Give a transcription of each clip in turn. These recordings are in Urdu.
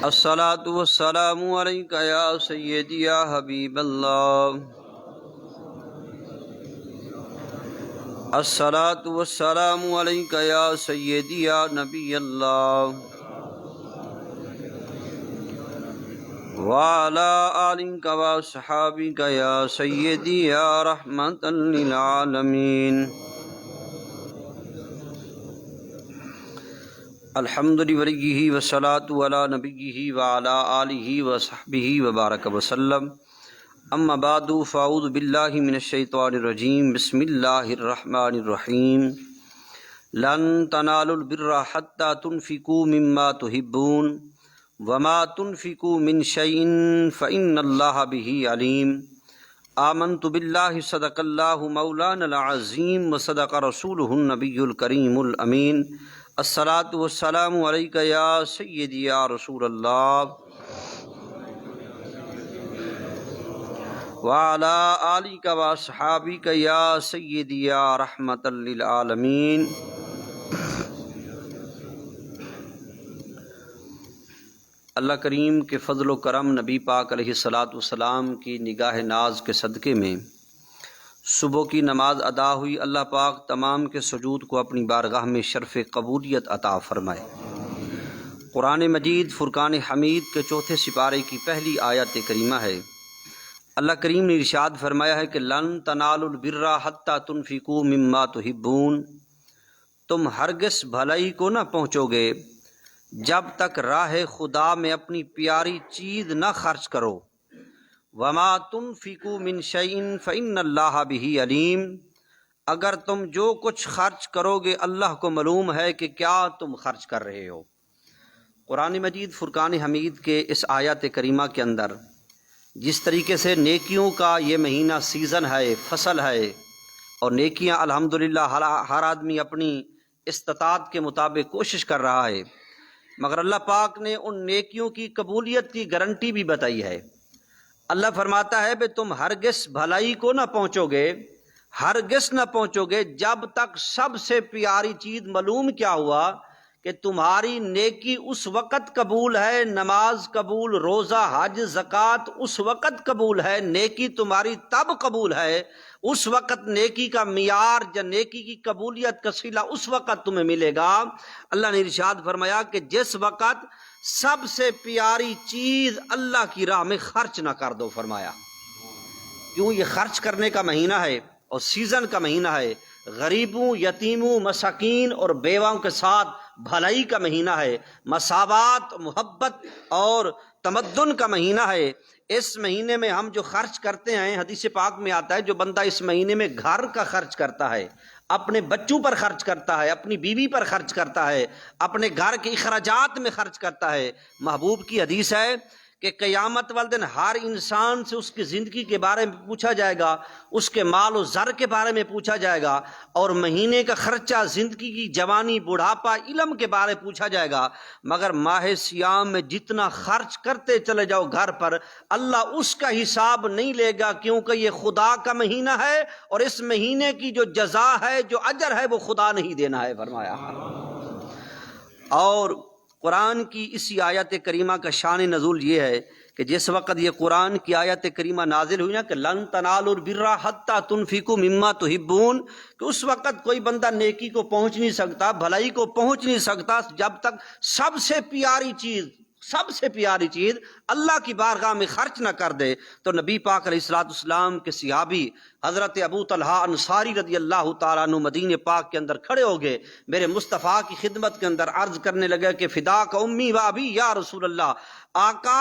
الصلاة والسلام علیک یا سیدی یا حبیب اللہ، الصلاة والسلام علیک یا سیدی یا نبی اللہ، وعلی آلک وصحابک یا سیدی یا رحمتا للعالمین۔ الحمد لولیہ والصلاة علی نبیہ وعلی آلہ وصحبہ وبارک وسلم، اما بعد فاعوذ باللہ من الشیطان الرجیم، بسم اللہ الرحمن الرحیم۔ لن تنالوا البر حتی تنفقوا مما تحبون وما تنفقوا من شیء فإن اللہ بہ علیم۔ آمنت باللہ صدق اللہ مولانا العظیم وصدق رسولہ النبی الکریم الامین۔ الصلاۃ والسلام علیک یا سیدی یا رسول اللہ، وعلی آلک واصحابک یا سیدی یا رحمتا للعالمین۔ اللہ کریم کے فضل و کرم، نبی پاک علیہ الصلاۃ والسلام کی نگاہ ناز کے صدقے میں صبح کی نماز ادا ہوئی۔ اللہ پاک تمام کے سجود کو اپنی بارگاہ میں شرف قبولیت عطا فرمائے۔ قرآن مجید فرقان حمید کے چوتھے سپارے کی پہلی آیت کریمہ ہے۔ اللہ کریم نے ارشاد فرمایا ہے کہ لن تنالوا البر حتی تنفقوا مما تحبون، تم ہرگز بھلائی کو نہ پہنچو گے جب تک راہ خدا میں اپنی پیاری چیز نہ خرچ کرو۔ وما تنفقوا من شیء فإن اللہ بہ علیم، اگر تم جو کچھ خرچ کرو گے اللہ کو معلوم ہے کہ کیا تم خرچ کر رہے ہو۔ قرآن مجید فرقان حمید کے اس آیت کریمہ کے اندر جس طریقے سے نیکیوں کا یہ مہینہ سیزن ہے، فصل ہے، اور نیکیاں الحمدللہ ہر آدمی اپنی استطاعت کے مطابق کوشش کر رہا ہے، مگر اللہ پاک نے ان نیکیوں کی قبولیت کی گارنٹی بھی بتائی ہے۔ اللہ فرماتا ہے کہ تم ہرگز بھلائی کو نہ پہنچو گے، ہرگز نہ پہنچو گے جب تک سب سے پیاری چیز معلوم کیا ہوا کہ تمہاری نیکی اس وقت قبول ہے، نماز قبول، روزہ، حج، زکوٰۃ اس وقت قبول ہے، نیکی تمہاری تب قبول ہے اس وقت، نیکی کا معیار یا نیکی کی قبولیت کا صلہ اس وقت تمہیں ملے گا۔ اللہ نے ارشاد فرمایا کہ جس وقت سب سے پیاری چیز اللہ کی راہ میں خرچ نہ کر دو۔ فرمایا کیوں؟ یہ خرچ کرنے کا مہینہ ہے اور سیزن کا مہینہ ہے، غریبوں، یتیموں، مساکین اور بیواؤں کے ساتھ بھلائی کا مہینہ ہے، مساوات، محبت اور تمدن کا مہینہ ہے۔ اس مہینے میں ہم جو خرچ کرتے ہیں، حدیث پاک میں آتا ہے جو بندہ اس مہینے میں گھر کا خرچ کرتا ہے، اپنے بچوں پر خرچ کرتا ہے، اپنی بیوی پر خرچ کرتا ہے، اپنے گھر کے اخراجات میں خرچ کرتا ہے، محبوب کی حدیث ہے کہ قیامت والے دن ہر انسان سے اس کی زندگی کے بارے میں پوچھا جائے گا، اس کے مال و زر کے بارے میں پوچھا جائے گا، اور مہینے کا خرچہ، زندگی کی جوانی، بڑھاپا، علم کے بارے میں پوچھا جائے گا، مگر ماہ سیام میں جتنا خرچ کرتے چلے جاؤ گھر پر، اللہ اس کا حساب نہیں لے گا، کیونکہ یہ خدا کا مہینہ ہے اور اس مہینے کی جو جزا ہے، جو اجر ہے، وہ خدا نہیں دینا ہے۔ فرمایا۔ اور قرآن کی اسی آیت کریمہ کا شان نزول یہ ہے کہ جس وقت یہ قرآن کی آیت کریمہ نازل ہوئی نا کہ لن تنالوا البر حتی تنفقوا مما تحبون، کہ اس وقت کوئی بندہ نیکی کو پہنچ نہیں سکتا، بھلائی کو پہنچ نہیں سکتا جب تک سب سے پیاری چیز اللہ کی بارگاہ میں خرچ نہ کر دے۔ تو نبی پاک علیہ الصلوۃ والسلام کے صحابی حضرت ابو طلحہ انصاری رضی اللہ تعالیٰ عنہ مدینہ پاک کے اندر کھڑے ہو گئے، میرے مصطفیٰ کی خدمت کے اندر عرض کرنے لگے کہ فداک امی و ابی یا رسول اللہ، آقا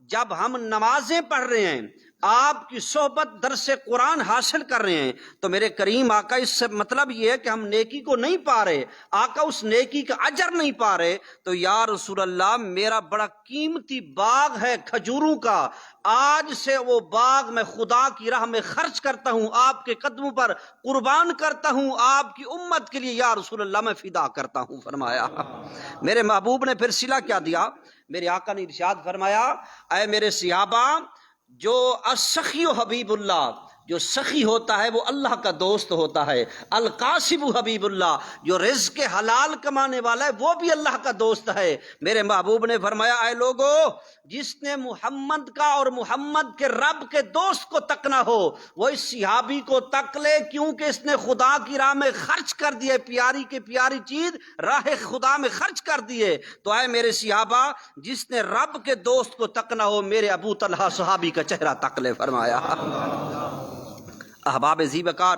جب ہم نمازیں پڑھ رہے ہیں، آپ کی صحبت درس قرآن حاصل کر رہے ہیں، تو میرے کریم آقا اس سے مطلب یہ ہے کہ ہم نیکی کو نہیں پا رہے، آقا اس نیکی کا اجر نہیں پا رہے، تو یا رسول اللہ میرا بڑا قیمتی باغ ہے کھجوروں کا، آج سے وہ باغ میں خدا کی راہ میں خرچ کرتا ہوں، آپ کے قدموں پر قربان کرتا ہوں، آپ کی امت کے لیے یا رسول اللہ میں فدا کرتا ہوں۔ فرمایا۔ میرے محبوب نے پھر صلہ کیا دیا؟ میرے آقا نے ارشاد فرمایا، اے میرے صحابہ، جو السخی حبیب اللہ، جو سخی ہوتا ہے وہ اللہ کا دوست ہوتا ہے، القاسب حبیب اللہ، جو رزق حلال کمانے والا ہے وہ بھی اللہ کا دوست ہے۔ میرے محبوب نے فرمایا اے لوگو، جس نے محمد کا اور محمد کے رب کے دوست کو تکنا ہو وہ اس صحابی کو تک لے، کیونکہ اس نے خدا کی راہ میں خرچ کر دیے، پیاری کی پیاری چیز راہ خدا میں خرچ کر دیے۔ تو اے میرے صحابہ، جس نے رب کے دوست کو تکنا ہو میرے ابو طلحہ صحابی کا چہرہ تک لے، فرمایا۔ احباب ذی وقار،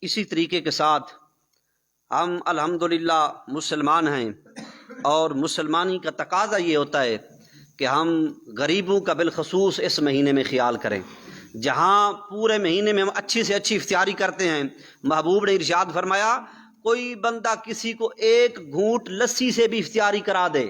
اسی طریقے کے ساتھ ہم الحمدللہ مسلمان ہیں، اور مسلمانی کا تقاضا یہ ہوتا ہے کہ ہم غریبوں کا بالخصوص اس مہینے میں خیال کریں۔ جہاں پورے مہینے میں ہم اچھی سے اچھی افطاری کرتے ہیں، محبوب نے ارشاد فرمایا کوئی بندہ کسی کو ایک گھونٹ لسی سے بھی افطاری کرا دے،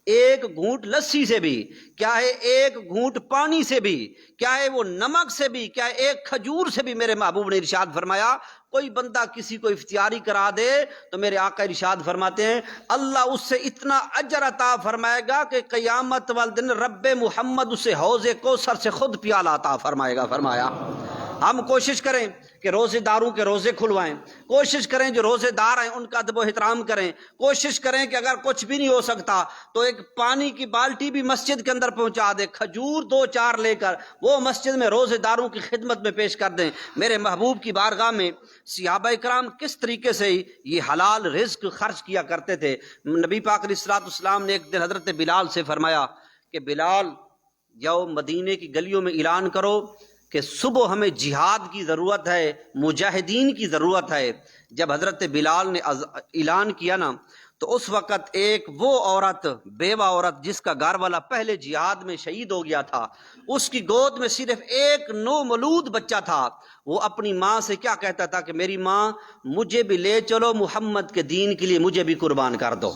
ایک گھونٹ لسی سے بھی، کیا ہے ایک گھونٹ پانی سے بھی، کیا ہے وہ نمک سے بھی، کیا ہے ایک کھجور سے بھی، میرے محبوب نے ارشاد فرمایا کوئی بندہ کسی کو افطاری کرا دے تو میرے آقا ارشاد فرماتے ہیں اللہ اس سے اتنا اجر عطا فرمائے گا کہ قیامت والے دن رب محمد اسے حوض کوثر سے خود پیالہ عطا فرمائے گا، فرمایا۔ ہم کوشش کریں کہ روزے داروں کے روزے کھلوائیں، کوشش کریں جو روزے دار ہیں ان کا ادب و احترام کریں، کوشش کریں کہ اگر کچھ بھی نہیں ہو سکتا تو ایک پانی کی بالٹی بھی مسجد کے اندر پہنچا دیں، کھجور 2-4 لے کر وہ مسجد میں روزے داروں کی خدمت میں پیش کر دیں۔ میرے محبوب کی بارگاہ میں صحابہ کرام کس طریقے سے یہ حلال رزق خرچ کیا کرتے تھے۔ نبی پاک علیہ الصلوۃ والسلام نے ایک دن حضرت بلال سے فرمایا کہ بلال جاؤ مدینے کی گلیوں میں اعلان کرو کہ صبح ہمیں جہاد کی ضرورت ہے، مجاہدین کی ضرورت ہے۔ جب حضرت بلال نے اعلان کیا نا تو اس وقت ایک وہ عورت، بیوہ عورت جس کا گھر والا پہلے جہاد میں شہید ہو گیا تھا، اس کی گود میں صرف ایک نومولود بچہ تھا، وہ اپنی ماں سے کیا کہتا تھا کہ میری ماں مجھے بھی لے چلو، محمد کے دین کے لیے مجھے بھی قربان کر دو،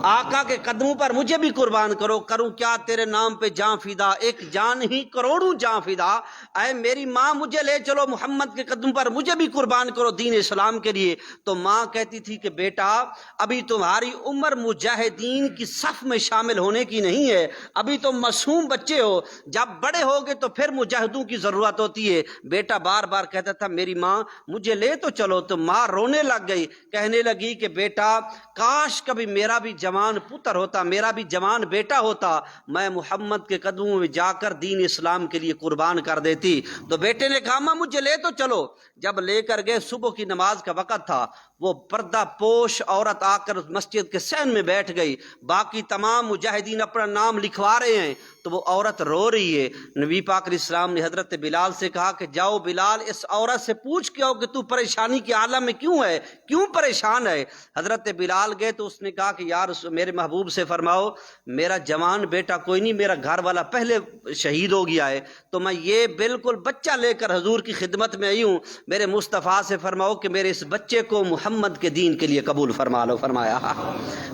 آقا کے قدموں پر مجھے بھی قربان کرو، کروں کیا تیرے نام پہ جان فدا، ایک جان ہی کروڑوں جان فدا، اے میری ماں مجھے لے چلو محمد کے قدم پر مجھے بھی قربان کرو دین اسلام کے لیے۔ تو ماں کہتی تھی کہ بیٹا ابھی تمہاری عمر مجاہدین کی صف میں شامل ہونے کی نہیں ہے، ابھی تم معصوم بچے ہو، جب بڑے ہوگے تو پھر مجاہدوں کی ضرورت ہوتی ہے۔ بیٹا بار بار کہتا تھا میری ماں مجھے لے تو چلو، تو ماں رونے لگ گئی، کہنے لگی کہ بیٹا کاش کبھی میرا بھی جوان پتر ہوتا، میرا بھی جوان بیٹا ہوتا، میں محمد کے قدموں میں جا کر دین اسلام کے لیے قربان کر دیتی۔ تو بیٹے نے کہا ماں مجھے لے تو چلو۔ جب لے کر گئے، صبح کی نماز کا وقت تھا، وہ پردہ پوش عورت آ کر مسجد کے صحن میں بیٹھ گئی، باقی تمام مجاہدین اپنا نام لکھوا رہے ہیں تو وہ عورت رو رہی ہے۔ نبی پاک علیہ السلام نے حضرت بلال سے کہا کہ جاؤ بلال اس عورت سے پوچھ کے آؤ کہ تو پریشانی کے عالم میں کیوں ہے، کیوں پریشان ہے۔ حضرت بلال گئے تو اس نے کہا کہ یار میرے محبوب سے فرماؤ میرا جوان بیٹا کوئی نہیں، میرا گھر والا پہلے شہید ہو گیا ہے، تو میں یہ بالکل بچہ لے کر حضور کی خدمت میں آئی ہوں، میرے مصطفیٰ سے فرماؤ کہ میرے اس بچے کو محمد کے دین کے لیے قبول فرما لو، فرمایا۔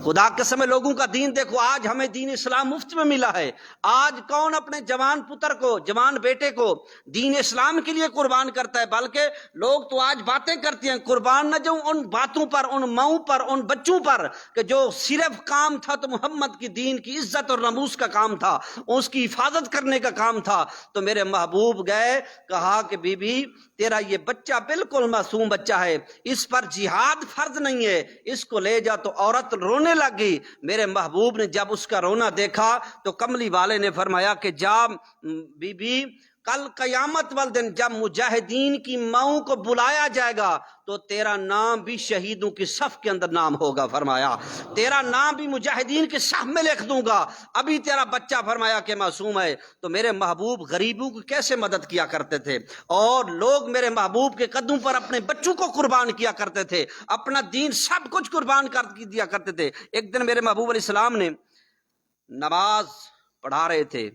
خدا قسم لوگوں کا دین دیکھو، آج ہمیں دین اسلام مفت میں ملا ہے، آج کون اپنے جوان پتر کو، جوان بیٹے کو دین اسلام کے لیے قربان کرتا ہے، بلکہ لوگ تو آج باتیں کرتے ہیں، قربان نہ جاؤں ان باتوں پر، ان ماؤں پر، ان بچوں پر کہ جو صرف کام تھا تو محمد کی دین کی عزت اور ناموس کا کام تھا، اس کی حفاظت کرنے کا کام تھا۔ تو میرے محبوب گئے، کہا کہ بی بی تیرا یہ بچہ بالکل معصوم بچہ ہے، اس پر جہاد فرض نہیں ہے، اس کو لے جا۔ تو عورت رونے لگ گئی۔ میرے محبوب نے جب اس کا رونا دیکھا تو کملی والے نے فرمایا کہ جا بی بی کل قیامت والے دن جب مجاہدین کی ماؤں کو بلایا جائے گا تو تیرا نام بھی شہیدوں کی صف کے اندر نام ہوگا، فرمایا تیرا نام بھی مجاہدین کے صف میں لکھ دوں گا، ابھی تیرا بچہ فرمایا کہ معصوم ہے۔ تو میرے محبوب غریبوں کی کیسے مدد کیا کرتے تھے، اور لوگ میرے محبوب کے قدموں پر اپنے بچوں کو قربان کیا کرتے تھے، اپنا دین سب کچھ قربان کر دیا کرتے تھے۔ ایک دن میرے محبوب علیہ السلام نے نماز پڑھا رہے تھے،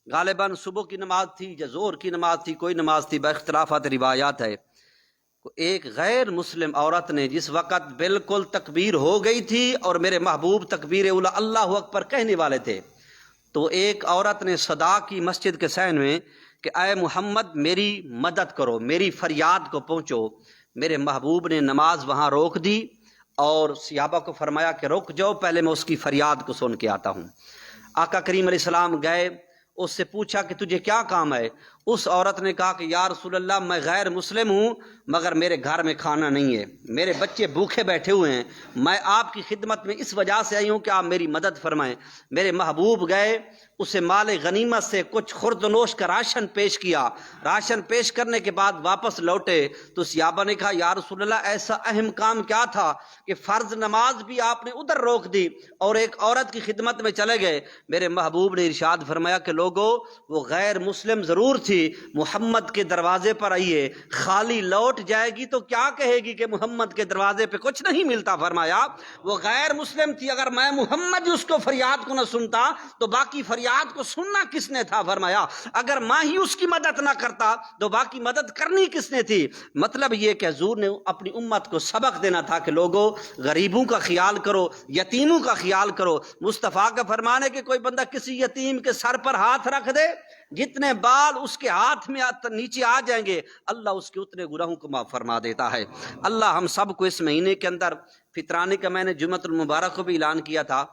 غالباً صبح کی نماز تھی یا ظہر کی نماز تھی، کوئی نماز تھی، باختلافات روایات ہے۔ ایک غیر مسلم عورت نے جس وقت بالکل تکبیر ہو گئی تھی اور میرے محبوب تکبیر اولا اللہ اکبر کہنے والے تھے، تو ایک عورت نے صدا کی مسجد کے صحن میں کہ اے محمد میری مدد کرو، میری فریاد کو پہنچو۔ میرے محبوب نے نماز وہاں روک دی اور صحابہ کو فرمایا کہ رک جاؤ، پہلے میں اس کی فریاد کو سن کے آتا ہوں۔ آقا کریم علیہ السلام گئے، اس سے پوچھا کہ تجھے کیا کام ہے؟ اس عورت نے کہا کہ یا رسول اللہ میں غیر مسلم ہوں مگر میرے گھر میں کھانا نہیں ہے، میرے بچے بھوکے بیٹھے ہوئے ہیں، میں آپ کی خدمت میں اس وجہ سے آئی ہوں کہ آپ میری مدد فرمائیں۔ میرے محبوب گئے، اسے مال غنیمت سے کچھ خرد و نوش کا راشن پیش کیا، راشن پیش کرنے کے بعد واپس لوٹے تو صحابہ نے کہا یا رسول اللہ ایسا اہم کام کیا تھا کہ فرض نماز بھی آپ نے ادھر روک دی اور ایک عورت کی خدمت میں چلے گئے؟ میرے محبوب نے ارشاد فرمایا کہ لوگو وہ غیر مسلم ضرور تھی، محمد کے دروازے پر آئیے، خالی لوٹ جائے گی تو کیا کہے گی کہ محمد کے دروازے پہ کچھ نہیں ملتا؟ فرمایا وہ غیر مسلم تھی، اگر میں محمد اس کو فریاد کو نہ سنتا تو باقی فریاد کو سننا کس نے تھا؟ فرمایا اگر میں ہی اس کی مدد نہ کرتا تو باقی مدد کرنی کس نے تھی؟ مطلب یہ کہ حضور نے اپنی امت کو سبق دینا تھا کہ لوگوں غریبوں کا خیال کرو، یتیموں کا خیال کرو۔ مصطفیٰ کا فرمانے کہ کوئی بندہ کسی یتیم کے سر پر ہاتھ رکھ دے، جتنے بال اس کے ہاتھ میں نیچے آ جائیں گے اللہ اس کے اتنے گناہوں کو معاف فرما دیتا ہے۔ اللہ ہم سب کو اس مہینے کے اندر فطرانے کا میں نے جمعۃ المبارک کو بھی اعلان کیا تھا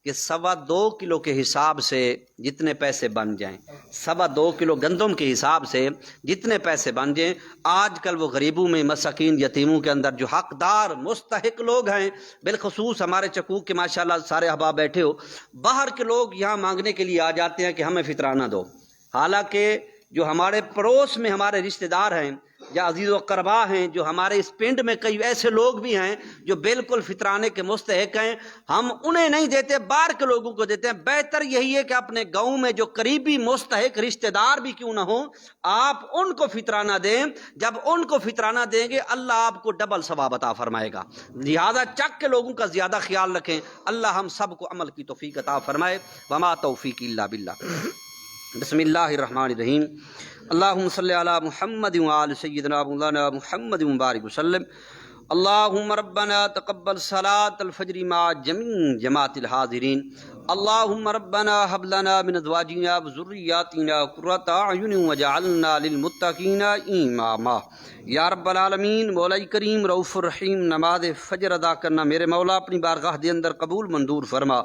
کہ 2.25 کلو کے حساب سے جتنے پیسے بن جائیں، 2.25 کلو گندم کے حساب سے جتنے پیسے بن جائیں، آج کل وہ غریبوں میں مساکین یتیموں کے اندر جو حقدار مستحق لوگ ہیں، بالخصوص ہمارے چکوک کے ماشاءاللہ سارے احباب بیٹھے ہو، باہر کے لوگ یہاں مانگنے کے لیے آ جاتے ہیں کہ ہمیں فطرانہ دو، حالانکہ جو ہمارے پڑوس میں ہمارے رشتہ دار ہیں یا عزیز و قربا ہیں، جو ہمارے اس پنڈ میں کئی ایسے لوگ بھی ہیں جو بالکل فطرانے کے مستحق ہیں، ہم انہیں نہیں دیتے، باہر کے لوگوں کو دیتے ہیں۔ بہتر یہی ہے کہ اپنے گاؤں میں جو قریبی مستحق رشتہ دار بھی کیوں نہ ہوں، آپ ان کو فطرانہ دیں۔ جب ان کو فطرانہ دیں گے اللہ آپ کو ڈبل ثواب عطا فرمائے گا، لہذا چک کے لوگوں کا زیادہ خیال رکھیں۔ اللہ ہم سب کو عمل کی توفیق عطا فرمائے۔ وما توفیق الا باللہ۔ بسم اللہ الرحمن الرحیم۔ اللہم صلی علی محمد وآل سیدنا مولانا محمد مبارک وسلم۔ اللہم ربنا تقبل صلاة الفجر مع جمیع جماعت الحاضرین۔ اللہم ربنا حب لنا من ازواجنا وذریاتنا قرۃ اعین وجعلنا للمتقین اماما۔ یا رب العالمین، مولا کریم رؤوف الرحیم، نماز فجر ادا کرنا میرے مولا اپنی بارگاہ دے اندر قبول منظور فرما۔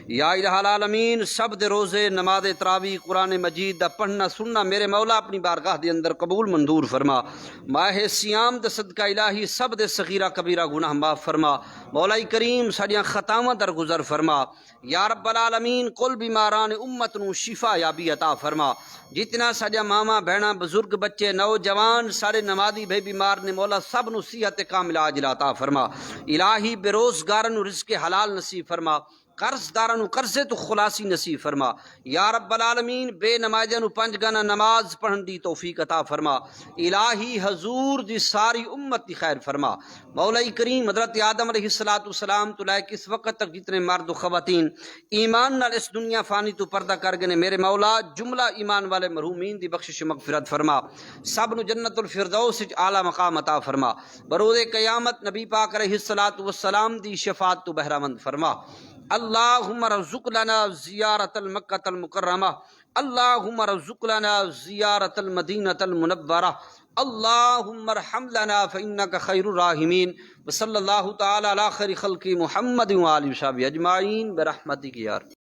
یا الہ العالمین، سب دے روزے نماز تراویح قرآن مجید دا پڑھنا سننا میرے مولا اپنی بارگاہ دے اندر قبول منظور فرما۔ ماہ سیام دا صدقہ الہی سب دے صغیرہ کبیرہ گناہ معاف فرما۔ مولا کریم ساڈیاں خطاواں درگزر فرما۔ یا رب العالمین، کل بیماران امت نو شفا یابی عطا فرما۔ جتنا ساڈا ماما بہنا بزرگ بچے نوجوان سارے نمازی بھائی بیمار نے مولا سب نو صحت کاملہ عاجلہ عطا فرما۔ الہی بے روزگارن نو رزق حلال نصیب فرما، قرض دارن قرضے تو خلاصی نصیب فرما۔ یا رب العالمین، بے نمازیاں نو 5 گانا نماز پڑھن دی توفیق عطا فرما۔ الہی حضور دی ساری امت دی خیر فرما۔ مولا کریم حضرت آدم علیہ السلام تو لے کے اس وقت تک جتنے مرد و خواتین ایمان نال اس دنیا فانی تو پردہ کر گئے میرے مولا جملہ ایمان والے مرحومین دی بخشش و مغفرت فرما۔ سب نو جنت الفردوس وچ اعلی مقام عطا فرما۔ بروز قیامت نبی پاک علیہ السلام دی شفاعت تو بہرامند فرما۔ اللہم رزق لنا زیارت المکہ المکرمہ، اللہم رزق لنا زیارت المدینہ المنورہ، اللہم ارحم لنا فإنک خیر الراحمین۔ وصلی اللہ تعالی علی خیر خلق محمد وآلہ وصحبہ اجمعین برحمتک یا